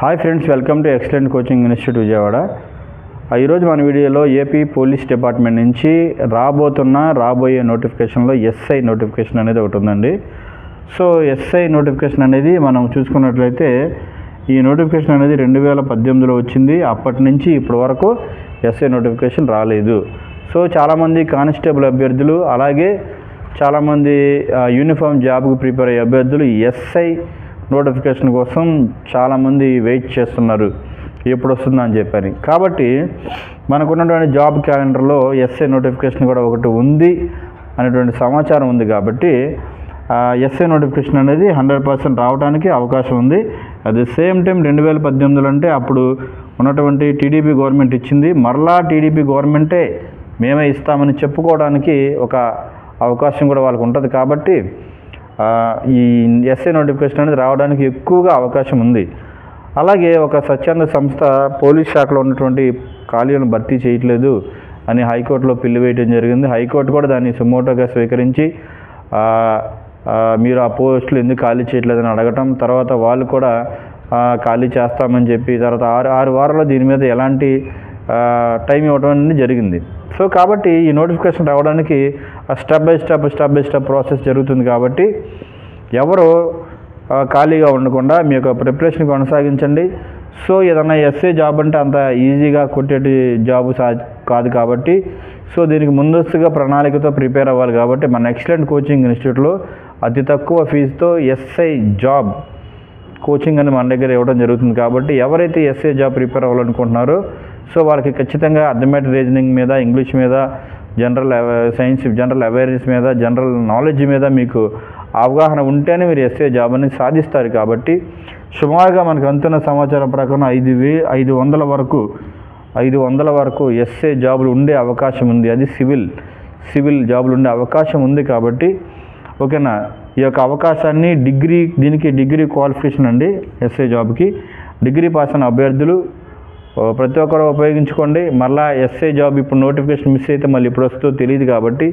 Hi friends, welcome to excellent coaching institute Vijayawada. ఈరోజు మన వీడియోలో ఏపీ పోలీస్ డిపార్ట్మెంట్ నుంచి రాబోయే నోటిఫికేషన్లో ఎస్ఐ నోటిఫికేషన్ అనేది ఒకటి ఉందండి. సో ఎస్ఐ నోటిఫికేషన్ అనేది మనం చూసుకున్నట్లయితే ఈ నోటిఫికేషన్ అనేది 2018లో వచ్చింది. అప్పటి నుంచి ఇప్పటి వరకు ఎస్ఐ నోటిఫికేషన్ రాలేదు. సో చాలామంది కానిస్టేబుల్ అభ్యర్థులు, అలాగే చాలామంది యూనిఫామ్ జాబ్కి ప్రిపేర్ అయ్యే అభ్యర్థులు ఎస్ఐ నోటిఫికేషన్ కోసం చాలామంది వెయిట్ చేస్తున్నారు, ఎప్పుడు వస్తుందని చెప్పని. కాబట్టి మనకున్నటువంటి జాబ్ క్యాలెండర్లో ఎస్ఐ నోటిఫికేషన్ కూడా ఒకటి ఉంది అనేటువంటి సమాచారం ఉంది. కాబట్టి ఎస్ఐ నోటిఫికేషన్ అనేది 100% రావడానికి అవకాశం ఉంది. అట్ ది సేమ్ టైం 2018 అంటే అప్పుడు ఉన్నటువంటి టీడీపీ గవర్నమెంట్ ఇచ్చింది. మరలా టీడీపీ గవర్నమెంటే మేమే ఇస్తామని చెప్పుకోవడానికి ఒక అవకాశం కూడా వాళ్ళకు ఉంటుంది. కాబట్టి ఈ ఎస్ఐ నోటిఫికేషన్ అనేది రావడానికి ఎక్కువగా అవకాశం ఉంది. అలాగే ఒక స్వచ్ఛంద సంస్థ పోలీస్ శాఖలో ఉన్నటువంటి ఖాళీలను భర్తీ చేయట్లేదు అని హైకోర్టులో పిల్లి వేయడం జరిగింది. హైకోర్టు కూడా దాన్ని సుమోటోగా స్వీకరించి మీరు ఆ పోస్టులు ఎందుకు ఖాళీ చేయట్లేదని అడగటం, తర్వాత వాళ్ళు కూడా ఖాళీ చేస్తామని చెప్పి తర్వాత 6 వారాల్లో దీని మీద ఎలాంటి టైం ఇవ్వడం అనేది జరిగింది. సో కాబట్టి ఈ నోటిఫికేషన్ రావడానికి స్టెప్ బై స్టెప్ ప్రాసెస్ జరుగుతుంది. కాబట్టి ఎవరు ఖాళీగా ఉండకుండా మీ యొక్క ప్రిపరేషన్ కొనసాగించండి. సో ఏదన్నా ఎస్ఐ జాబ్ అంటే అంత ఈజీగా కొట్టేటి జాబు కాదు. కాబట్టి సో దీనికి ముందస్తుగా ప్రణాళికతో ప్రిపేర్ అవ్వాలి. కాబట్టి మన ఎక్సలెంట్ కోచింగ్ ఇన్స్టిట్యూట్లో అతి తక్కువ ఫీజుతో ఎస్ఐ జాబ్ కోచింగ్ అని మన దగ్గర ఇవ్వడం జరుగుతుంది. కాబట్టి ఎవరైతే ఎస్ఐ జాబ్ ప్రిపేర్ అవ్వాలనుకుంటున్నారో సో వాళ్ళకి ఖచ్చితంగా అథమెటిక్ రీజనింగ్ మీద, ఇంగ్లీష్ మీద, జనరల్ సైన్స్, జనరల్ అవేర్నెస్ మీద, జనరల్ నాలెడ్జ్ మీద మీకు అవగాహన ఉంటేనే మీరు ఎస్ఐ జాబ్ అనేది సాధిస్తారు. కాబట్టి సుమారుగా మనకు అందుతున్న సమాచారం ప్రకారం 500 వరకు ఎస్ఐ జాబులు ఉండే అవకాశం ఉంది. అది సివిల్ జాబులు ఉండే అవకాశం ఉంది. కాబట్టి ఓకేనా, ఈ యొక్క అవకాశాన్ని దీనికి డిగ్రీ క్వాలిఫికేషన్ అండి. ఎస్ఐ జాబ్కి డిగ్రీ పాస్ అయిన అభ్యర్థులు ప్రతి ఒక్కరు ఉపయోగించుకోండి. మళ్ళీ ఎస్ఐ జాబ్ ఇప్పుడు నోటిఫికేషన్ మిస్ అయితే మళ్ళీ ఇప్పుడు వస్తుందో తెలియదు. కాబట్టి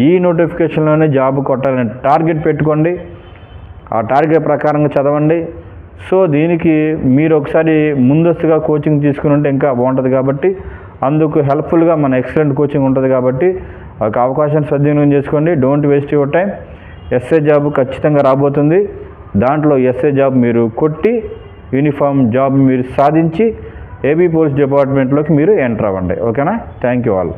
ఈ నోటిఫికేషన్లోనే జాబ్ కొట్టాలని టార్గెట్ పెట్టుకోండి. ఆ టార్గెట్ ప్రకారంగా చదవండి. సో దీనికి మీరు ఒకసారి ముందస్తుగా కోచింగ్ తీసుకుని ఉంటే ఇంకా బాగుంటుంది. కాబట్టి అందుకు హెల్ప్ఫుల్గా మన ఎక్సలెంట్ కోచింగ్ ఉంటుంది. కాబట్టి ఒక అవకాశాన్ని సద్వినియోగం చేసుకోండి. Don't waste your time. SI job ఖచ్చితంగా రాబోతుంది. దాంట్లో ఎస్ఐ జాబ్ మీరు కొట్టి యూనిఫామ్ జాబ్ మీరు సాధించి ఏపీ పోలీస్ డిపార్ట్మెంట్లోకి మీరు ఎంటర్ అవ్వండి. ఓకేనా? Thank you all.